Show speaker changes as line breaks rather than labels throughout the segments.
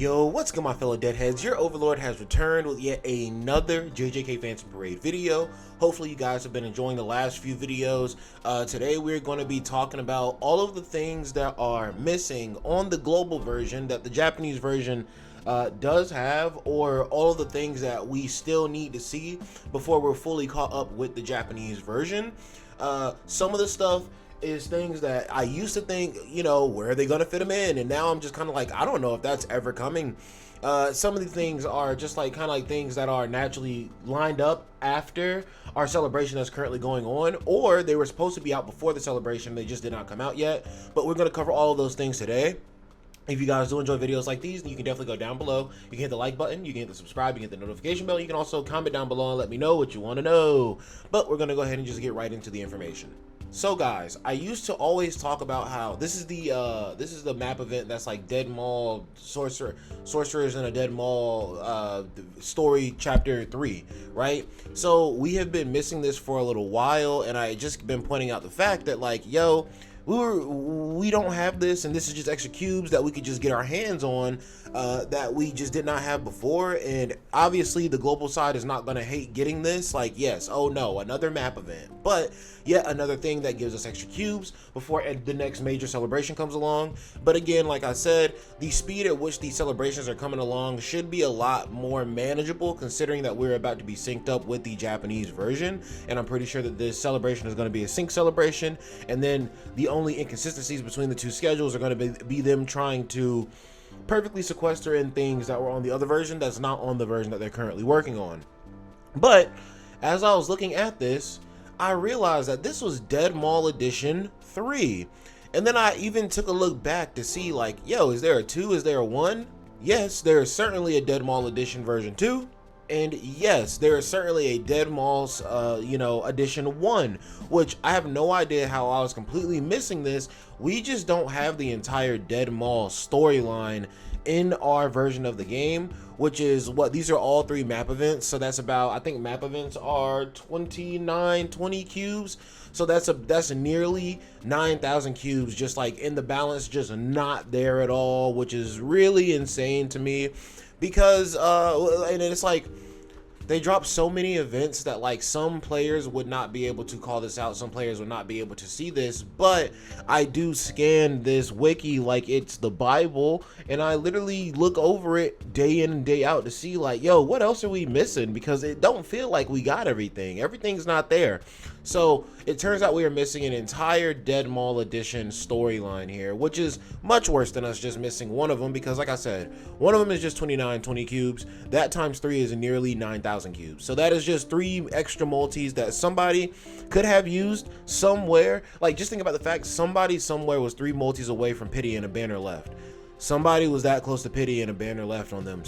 Yo, what's good my fellow deadheads? Your overlord has returned with yet another JJK Fancy Parade video. Hopefully you guys have been enjoying the last few videos. Today we're going to be talking about all of the things that are missing on the global version that the Japanese version does have, or all of the things that we still need to see before we're fully caught up with the Japanese version. Some of the stuff is things that I used to think, you know, where are they gonna fit them in, and now I'm just kind of like, I don't know if that's ever coming. Some of the things are just like kind of like things that are naturally lined up after our celebration that's currently going on, or they were supposed to be out before the celebration, they just did not come out yet. But we're gonna cover all of those things today. If you guys do enjoy videos like these, you can definitely go down below. You can hit the like button, you can hit the subscribe, you can hit the notification bell. You can also comment down below and let me know what you want to know. But we're gonna go ahead and just get right into the information. So guys, I used to always talk about how this is the map event that's like Dead Mall Sorcerers in a Dead Mall story chapter 3, right? So we have been missing this for a little while, and I just been pointing out the fact that, like, yo, we don't have this, and this is just extra cubes that we could just get our hands on that we just did not have before. And obviously the global side is not going to hate getting this. Like, yes, oh no, another map event, but yet another thing that gives us extra cubes before the next major celebration comes along. But again, like I said, the speed at which these celebrations are coming along should be a lot more manageable, considering that we're about to be synced up with the Japanese version. And I'm pretty sure that this celebration is going to be a sync celebration, and then the only inconsistencies between the two schedules are going to be them trying to perfectly sequester in things that were on the other version that's not on the version that they're currently working on. But as I was looking at this, I realized that this was Dead Mall Edition 3. And then I even took a look back to see, like, yo, is there a 2? Is there a 1? Yes, there is certainly a Dead Mall Edition version 2. And yes, there is certainly a Dead Mall's, Edition 1, which I have no idea how I was completely missing this. We just don't have the entire Dead Mall storyline in our version of the game, which is what these are all 3 map events. So that's about, I think map events are 20 cubes. So that's nearly 9,000 cubes, just like in the balance, just not there at all, which is really insane to me. Because and it's like they drop so many events that, like, some players would not be able to call this out, some players would not be able to see this. But I do scan this wiki like it's the Bible, and I literally look over it day in and day out to see, like, yo, what else are we missing? Because it don't feel like we got everything's not there. So it turns out we are missing an entire Dead Mall Edition storyline here, which is much worse than us just missing one of them, because like I said, one of them is just 20 cubes. That times 3 is nearly 9,000 cubes. So that is just 3 extra multis that somebody could have used somewhere. Like, just think about the fact somebody somewhere was 3 multis away from pity and a banner left. Somebody was that close to pity and a banner left on them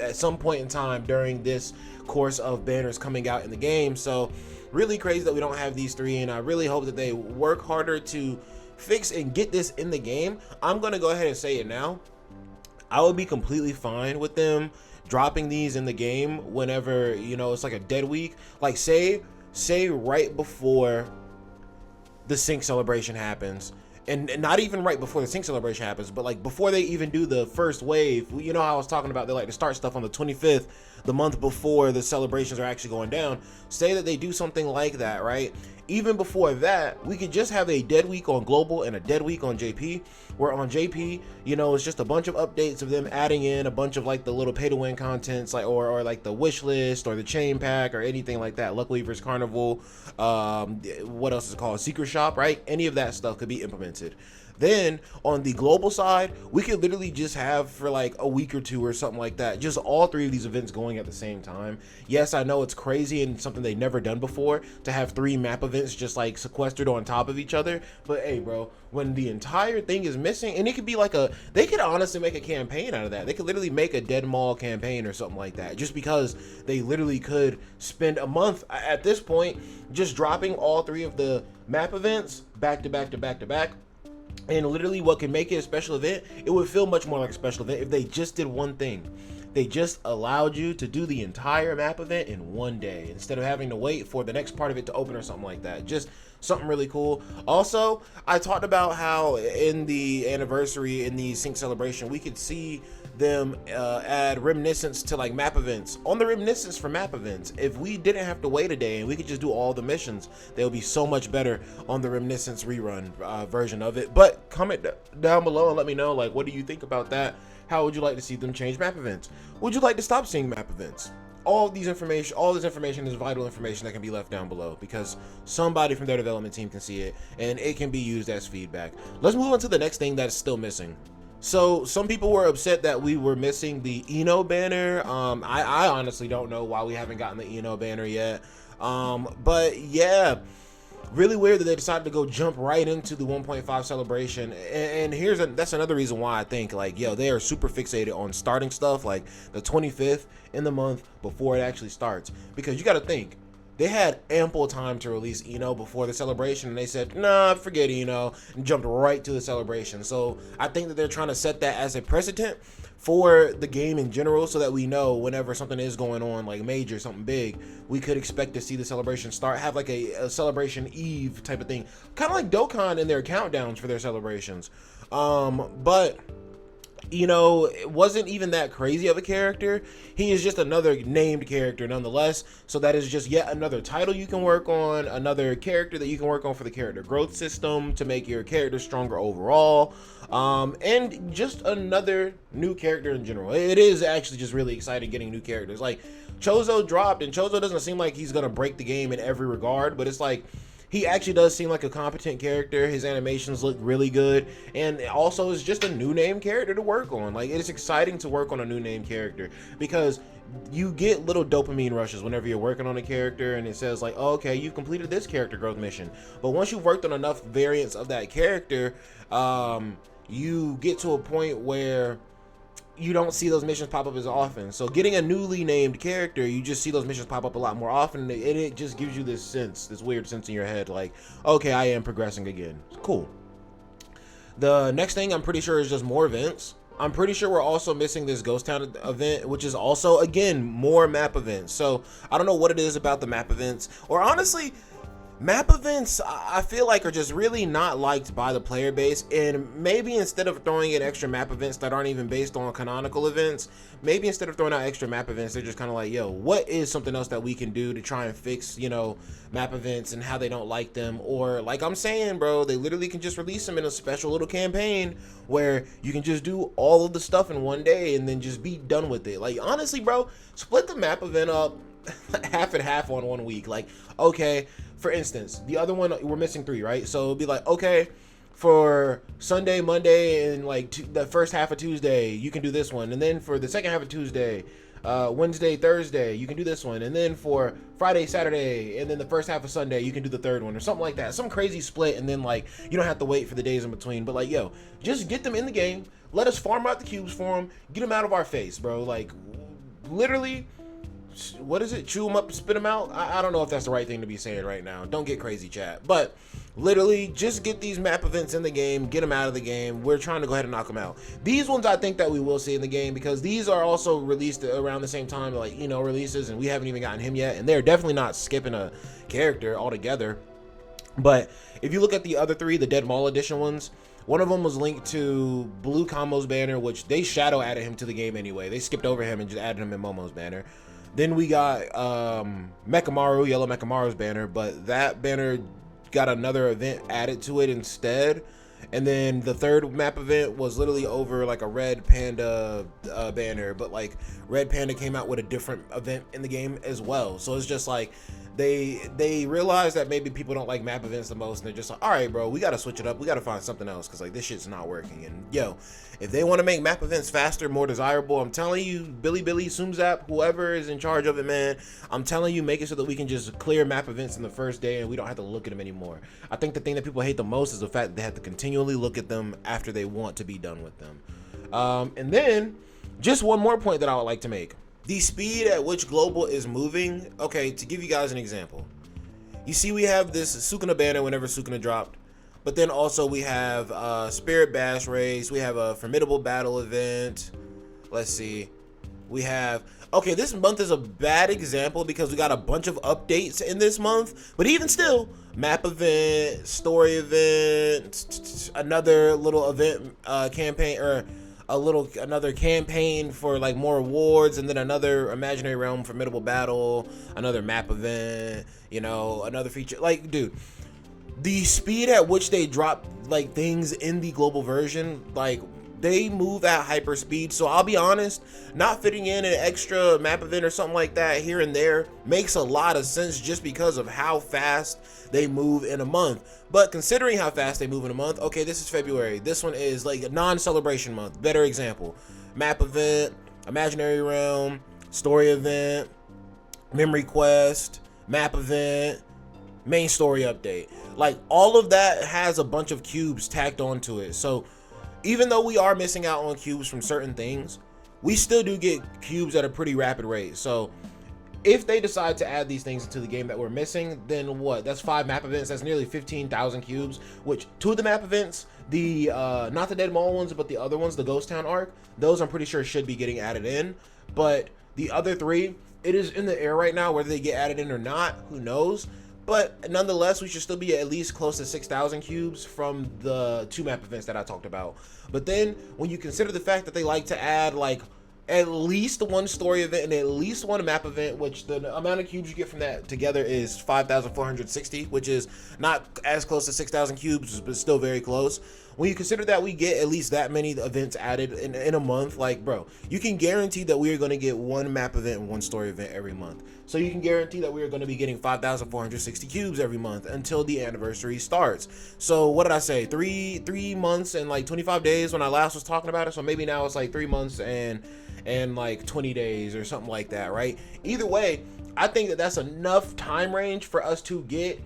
at some point in time during this course of banners coming out in the game. So really crazy that we don't have these 3, and I really hope that they work harder to fix and get this in the game. I'm gonna go ahead and say it now. I would be completely fine with them dropping these in the game whenever, you know, it's like a dead week. Like, say right before the sync celebration happens, and not even right before the sync celebration happens, but like before they even do the first wave. You know how I was talking about they like to start stuff on the 25th, the month before the celebrations are actually going down. Say that they do something like that, right? Even before that, we could just have a dead week on global and a dead week on JP, where on JP, you know, it's just a bunch of updates of them adding in a bunch of like the little pay to win contents, like or like the wish list or the chain pack or anything like that. Luckily vs Carnival, what else is it called, secret shop, right? Any of that stuff could be implemented. Then on the global side, we could literally just have for like a week or 2 or something like that, just all 3 of these events going at the same time. Yes, I know it's crazy and something they've never done before to have 3 map events just like sequestered on top of each other. But hey, bro, when the entire thing is missing, and it could be like they could honestly make a campaign out of that. They could literally make a Dead Mall campaign or something like that, just because they literally could spend a month at this point just dropping all 3 of the map events back to back to back to back. And literally what can make it a special event, it would feel much more like a special event if they just did one thing. They just allowed you to do the entire map event in one day instead of having to wait for the next part of it to open or something like that. Just something really cool. Also, I talked about how in the anniversary, in the sync celebration, we could see them add reminiscence to like map events on the reminiscence for map events. If we didn't have to wait a day and we could just do all the missions, they would be so much better on the reminiscence rerun version of it. But comment down below and let me know, like, what do you think about that? How would you like to see them change map events? Would you like to stop seeing map events? All this information is vital information that can be left down below, because somebody from their development team can see it and it can be used as feedback. Let's move on to the next thing that's still missing. So some people were upset that we were missing the Eno banner. I honestly don't know why we haven't gotten the Eno banner yet. But yeah, really weird that they decided to go jump right into the 1.5 celebration. And that's another reason why I think, like, yo, they are super fixated on starting stuff like the 25th in the month before it actually starts, because you got to think they had ample time to release Eno before the celebration, and they said, nah, forget Eno, and jumped right to the celebration. So I think that they're trying to set that as a precedent for the game in general, so that we know whenever something is going on, like major, something big, we could expect to see the celebration start, have like a celebration eve type of thing, kind of like Dokkan in their countdowns for their celebrations. But it wasn't even that crazy of a character. He is just another named character nonetheless, so that is just yet another title you can work on, another character that you can work on for the character growth system to make your character stronger overall, and just another new character in general. It is actually just really exciting getting new characters. Like, Chozo dropped, and Chozo doesn't seem like he's gonna break the game in every regard, but it's like, he actually does seem like a competent character. His animations look really good, and also is just a new name character to work on. Like, it's exciting to work on a new name character, because you get little dopamine rushes whenever you're working on a character and it says like, oh, okay, you've completed this character growth mission. But once you've worked on enough variants of that character, you get to a point where you don't see those missions pop up as often. So getting a newly named character, you just see those missions pop up a lot more often, and it just gives you this weird sense in your head, like, okay, I am progressing again. Cool. The next thing I'm pretty sure is just more events. I'm pretty sure we're also missing this Ghost Town event, which is also, again, more map events. So I don't know what it is about the map events, or honestly, map events, I feel like, are just really not liked by the player base. And maybe instead of throwing in extra map events that aren't even based on canonical events, maybe instead of throwing out extra map events, they're just kind of like, yo, what is something else that we can do to try and fix, map events and how they don't like them? Or, like I'm saying, bro, they literally can just release them in a special little campaign where you can just do all of the stuff in one day and then just be done with it. Like, honestly, bro, split the map event up half and half on 1 week. Like, okay, for instance, the other one, we're missing 3, right? So it'll be like, okay, for Sunday, Monday, and like the first half of Tuesday, you can do this one. And then for the second half of Tuesday, Wednesday, Thursday, you can do this one. And then for Friday, Saturday, and then the first half of Sunday, you can do the third one, or something like that. Some crazy split, and then like you don't have to wait for the days in between. But like, yo, just get them in the game. Let us farm out the cubes for them. Get them out of our face, bro. Like, literally, what is it? Chew them up, spit them out? I don't know if that's the right thing to be saying right now. Don't get crazy, chat. But literally, just get these map events in the game. Get them out of the game. We're trying to go ahead and knock them out. These ones I think that we will see in the game, because these are also released around the same time, like, releases, and we haven't even gotten him yet. And they're definitely not skipping a character altogether. But if you look at the other 3, the Dead Mall Edition ones, one of them was linked to Blue Combo's banner, which they shadow added him to the game anyway. They skipped over him and just added him in Momo's banner. Then we got Mekamaru, Yellow Mekamaru's banner, but that banner got another event added to it instead. And then the third map event was literally over like a Red Panda banner, but like Red Panda came out with a different event in the game as well. So it's just like they realize that maybe people don't like map events the most, and they're just like, all right, bro, we got to switch it up. We got to find something else, because like this shit's not working. And yo, if they want to make map events faster, more desirable, I'm telling you, Billy, Sumzap, whoever is in charge of it, man, I'm telling you, make it so that we can just clear map events in the first day and we don't have to look at them anymore. I think the thing that people hate the most is the fact that they have to continually look at them after they want to be done with them. And then just one more point that I would like to make. The speed at which Global is moving. Okay, to give you guys an example, you see we have this Sukuna banner whenever Sukuna dropped, but then also we have Spirit Bash Race, we have a Formidable Battle event. Let's see, we have, okay, this month is a bad example because we got a bunch of updates in this month, but even still, map event, story event, another little event campaign, or another campaign for like more rewards, and then another imaginary realm formidable battle, another map event, you know, another feature. Like, dude, the speed at which they drop like things in the global version, like they move at hyper speed. So I'll be honest, not fitting in an extra map event or something like that here and there makes a lot of sense just because of how fast they move in a month. But considering how fast they move in a month, okay, this is February. This one is like a non-celebration month. Better example: map event, imaginary realm, story event, memory quest, map event, main story update. Like, all of that has a bunch of cubes tacked onto it. So even though we are missing out on cubes from certain things, we still do get cubes at a pretty rapid rate. So if they decide to add these things into the game that we're missing, then what? That's 5 map events. That's nearly 15,000 cubes, which 2 of the map events, the not the Dead Mall ones, but the other ones, the Ghost Town arc, those I'm pretty sure should be getting added in. But the other 3, it is in the air right now whether they get added in or not. Who knows? But nonetheless, we should still be at least close to 6,000 cubes from the 2 map events that I talked about. But then when you consider the fact that they like to add like at least 1 story event and at least 1 map event, which the amount of cubes you get from that together is 5,460, which is not as close to 6,000 cubes, but still very close. When you consider that we get at least that many events added in a month, like, bro, you can guarantee that we are going to get 1 map event and 1 story event every month. So you can guarantee that we are going to be getting 5,460 cubes every month until the anniversary starts. So what did I say? Three months and like 25 days when I last was talking about it. So maybe now it's like 3 months and like 20 days or something like that, right? Either way, I think that that's enough time range for us to get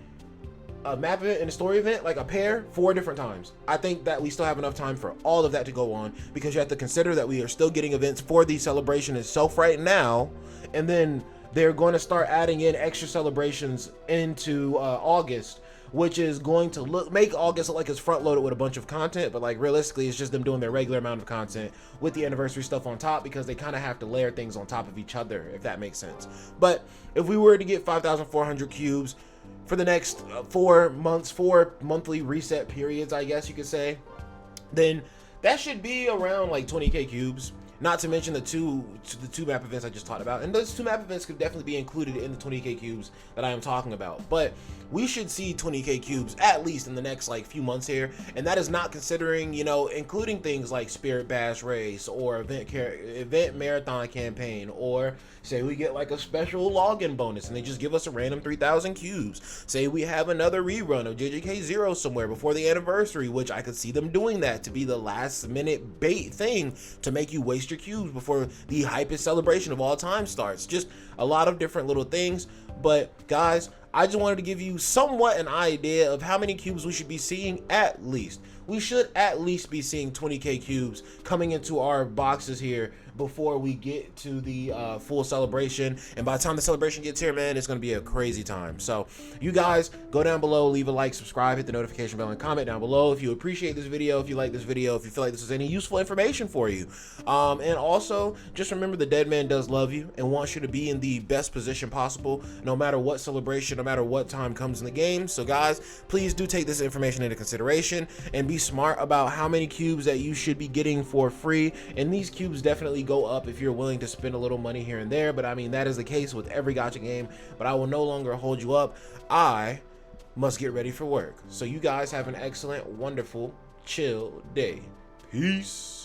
a map event and a story event, like a pair, 4 different times. I think that we still have enough time for all of that to go on, because you have to consider that we are still getting events for the celebration itself right now, and then they're going to start adding in extra celebrations into August, which is going to make August look like it's front loaded with a bunch of content, but like realistically it's just them doing their regular amount of content with the anniversary stuff on top, because they kind of have to layer things on top of each other, if that makes sense. But if we were to get 5,400 cubes for the next 4 months, 4 monthly reset periods, I guess you could say, then that should be around like 20k cubes. Not to mention the two map events I just talked about, and those 2 map events could definitely be included in the 20k cubes that I am talking about. But we should see 20k cubes at least in the next like few months here, and that is not considering, you know, including things like Spirit Bash Race or event marathon campaign, or say we get like a special login bonus and they just give us a random 3,000 cubes. Say we have another rerun of JJK 0 somewhere before the anniversary, which I could see them doing that to be the last minute bait thing to make you waste your cubes before the hypest celebration of all time starts. Just a lot of different little things. But guys, I just wanted to give you somewhat an idea of how many cubes we should be seeing. At least we should at least be seeing 20k cubes coming into our boxes here before we get to the full celebration. And by the time the celebration gets here, man, it's going to be a crazy time. So you guys go down below, leave a like, subscribe, hit the notification bell, and comment down below if you appreciate this video, if you like this video, if you feel like this is any useful information for you. And also just remember, the dead man does love you and wants you to be in the best position possible, no matter what celebration, no matter what time comes in the game. So guys, please do take this information into consideration and be smart about how many cubes that you should be getting for free. And these cubes definitely go up if you're willing to spend a little money here and there, but I mean, that is the case with every gacha game. But I will no longer hold you up. I must get ready for work. So you guys have an excellent, wonderful, chill day. Peace.